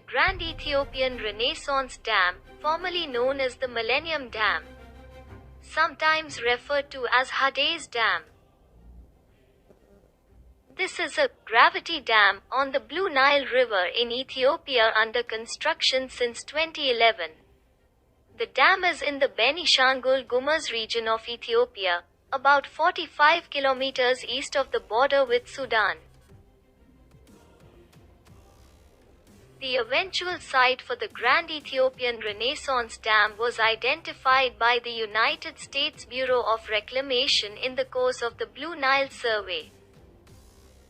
Grand Ethiopian Renaissance Dam, formerly known as the Millennium Dam, sometimes referred to as Haday's Dam. This is a gravity dam on the Blue Nile River in Ethiopia under construction since 2011. The dam is in the Benishangul-Gumuz region of Ethiopia, about 45 kilometers east of the border with Sudan. The eventual site for the Grand Ethiopian Renaissance Dam was identified by the United States Bureau of Reclamation in the course of the Blue Nile Survey,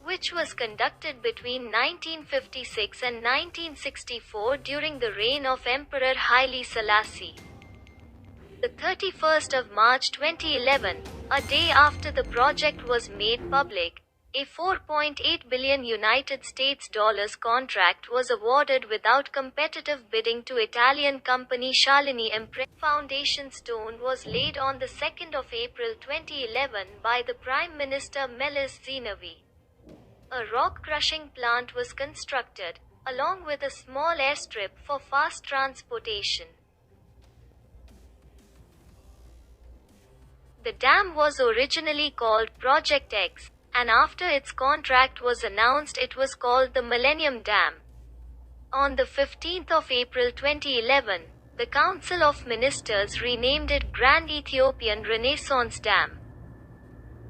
which was conducted between 1956 and 1964 during the reign of Emperor Haile Selassie. The 31st of March 2011, a day after the project was made public, a $4.8 billion United States dollars contract was awarded without competitive bidding to Italian company Shalini Impre. Foundation stone was laid on the 2nd of April 2011 by the Prime Minister Meles Zenawi. A rock crushing plant was constructed, along with a small airstrip for fast transportation. The dam was originally called Project X, and after its contract was announced it was called the Millennium Dam. On the 15th of April 2011, the Council of Ministers renamed it Grand Ethiopian Renaissance Dam.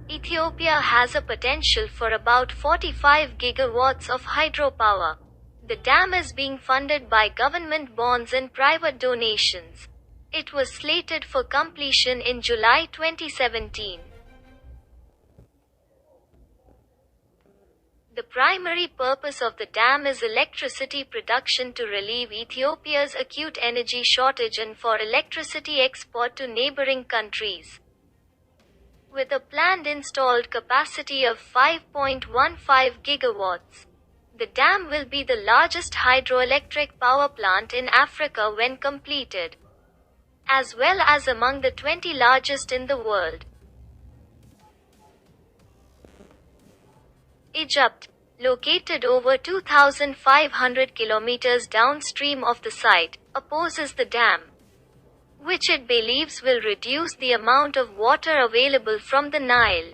Ethiopia has a potential for about 45 gigawatts of hydropower. The dam is being funded by government bonds and private donations. It was slated for completion in July 2017. The primary purpose of the dam is electricity production to relieve Ethiopia's acute energy shortage and for electricity export to neighboring countries. With a planned installed capacity of 5.15 gigawatts, the dam will be the largest hydroelectric power plant in Africa when completed, as well as among the 20 largest in the world. Egypt, located over 2,500 kilometers downstream of the site, opposes the dam, which it believes will reduce the amount of water available from the Nile.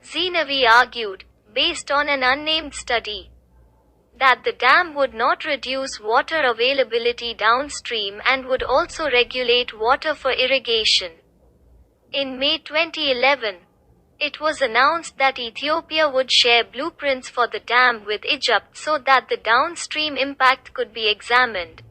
Zenawi argued, based on an unnamed study, that the dam would not reduce water availability downstream and would also regulate water for irrigation. In May 2011, it was announced that Ethiopia would share blueprints for the dam with Egypt so that the downstream impact could be examined.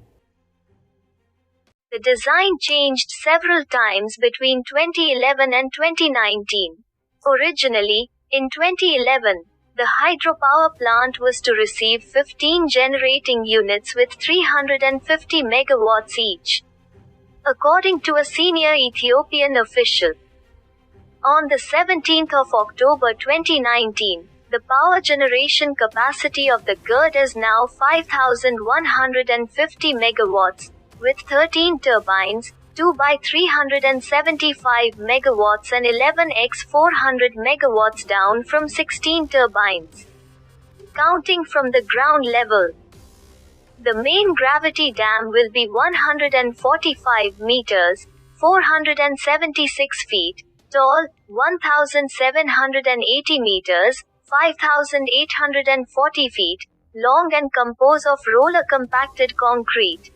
The design changed several times between 2011 and 2019. Originally, in 2011, the hydropower plant was to receive 15 generating units with 350 megawatts each, according to a senior Ethiopian official. On the 17th of October 2019, the power generation capacity of the GERD is now 5,150 megawatts, with 13 turbines, 2 by 375 megawatts and 11x 400 megawatts down from 16 turbines. Counting from the ground level, the main gravity dam will be 145 meters, 476 feet, tall, 1,780 meters, 5,840 feet, long and composed of roller compacted concrete.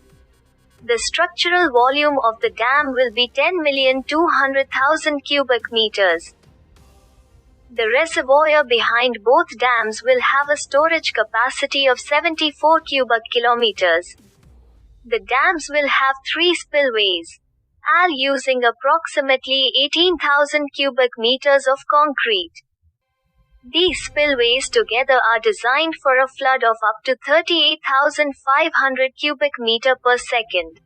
The structural volume of the dam will be 10,200,000 cubic meters. The reservoir behind both dams will have a storage capacity of 74 cubic kilometers. The dams will have 3 spillways, all using approximately 18,000 cubic meters of concrete. These spillways together are designed for a flood of up to 38,500 cubic meter per second.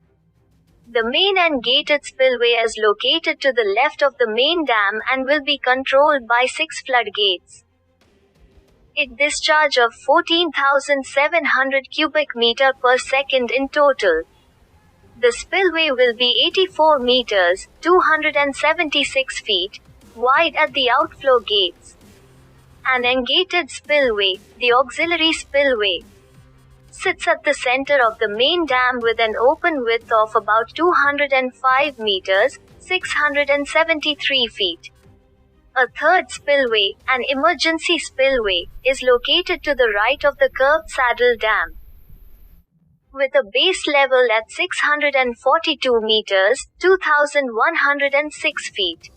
The main and gated spillway is located to the left of the main dam and will be controlled by 6 floodgates. It discharge of 14,700 cubic meter per second in total. The spillway will be 84 meters, 276 feet, wide at the outflow gates. An ungated spillway, the auxiliary spillway, sits at the center of the main dam with an open width of about 205 meters, 673 feet. A third spillway, an emergency spillway, is located to the right of the curved saddle dam. With a base level at 642 meters, 2,106 feet.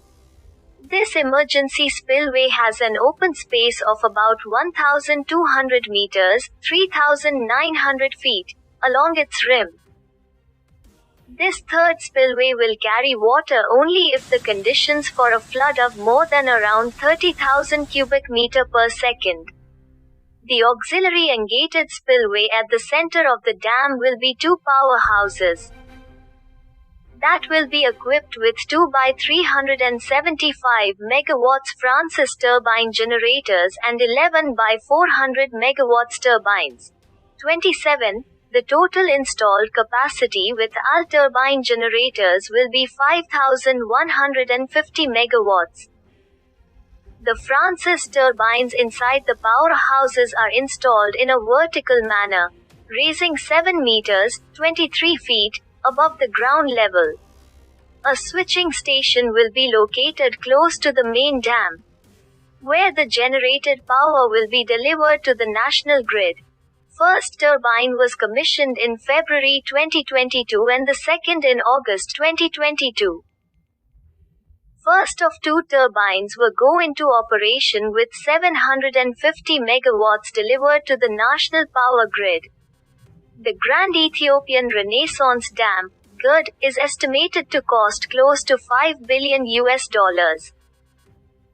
This emergency spillway has an open space of about 1,200 meters, 3,900 feet, along its rim. This third spillway will carry water only if the conditions for a flood of more than around 30,000 cubic meter per second. The auxiliary and gated spillway at the center of the dam will be two powerhouses that will be equipped with 2 by 375 megawatts Francis turbine generators and 11 by 400 megawatts turbines. 27. The total installed capacity with all turbine generators will be 5,150 megawatts. The Francis turbines inside the powerhouses are installed in a vertical manner, raising 7 meters, 23 feet, above the ground level. A switching station will be located close to the main dam, where the generated power will be delivered to the national grid. First turbine was commissioned in February 2022 and the second in August 2022. First of two turbines will go into operation with 750 megawatts delivered to the national power grid. The Grand Ethiopian Renaissance Dam, GERD, is estimated to cost close to $5 billion.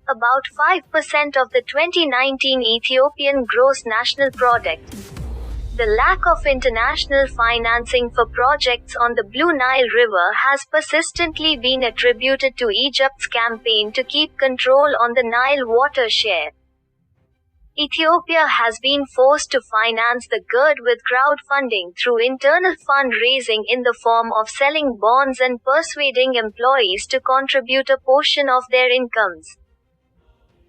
About 5% of the 2019 Ethiopian gross national product. The lack of international financing for projects on the Blue Nile River has persistently been attributed to Egypt's campaign to keep control on the Nile water share. Ethiopia has been forced to finance the GERD with crowdfunding through internal fundraising in the form of selling bonds and persuading employees to contribute a portion of their incomes.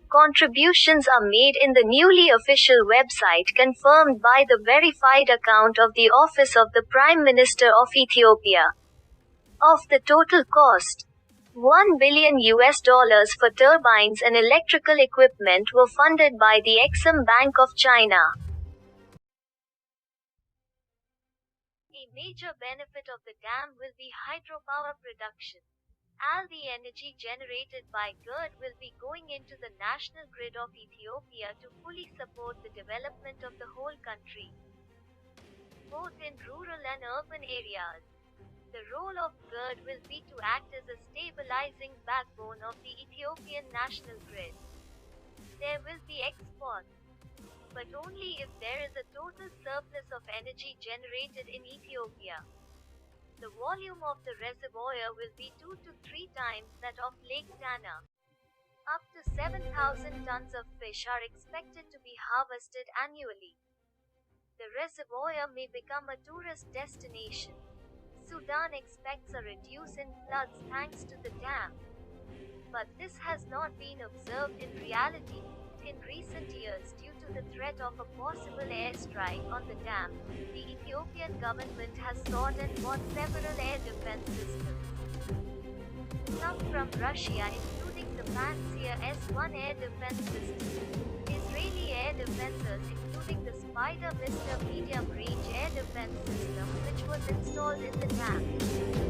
Contributions are made in the newly official website confirmed by the verified account of the Office of the Prime Minister of Ethiopia. Of the total cost, $1 billion for turbines and electrical equipment were funded by the Exim Bank of China. A major benefit of the dam will be hydropower production. All the energy generated by GERD will be going into the national grid of Ethiopia to fully support the development of the whole country, both in rural and urban areas. The role of GERD will be to act as a stabilizing backbone of the Ethiopian national grid. There will be exports, but only if there is a total surplus of energy generated in Ethiopia. The volume of the reservoir will be 2 to 3 times that of Lake Tana. Up to 7,000 tons of fish are expected to be harvested annually. The reservoir may become a tourist destination. Sudan expects a reduce in floods thanks to the dam. But this has not been observed in reality. In recent years, due to the threat of a possible airstrike on the dam, the Ethiopian government has sought and bought several air defense systems. Some from Russia, including the Pantsir S-1 air defense system, Israeli air defenses including the Spider Vista medium-range air defense system which was installed in the dam.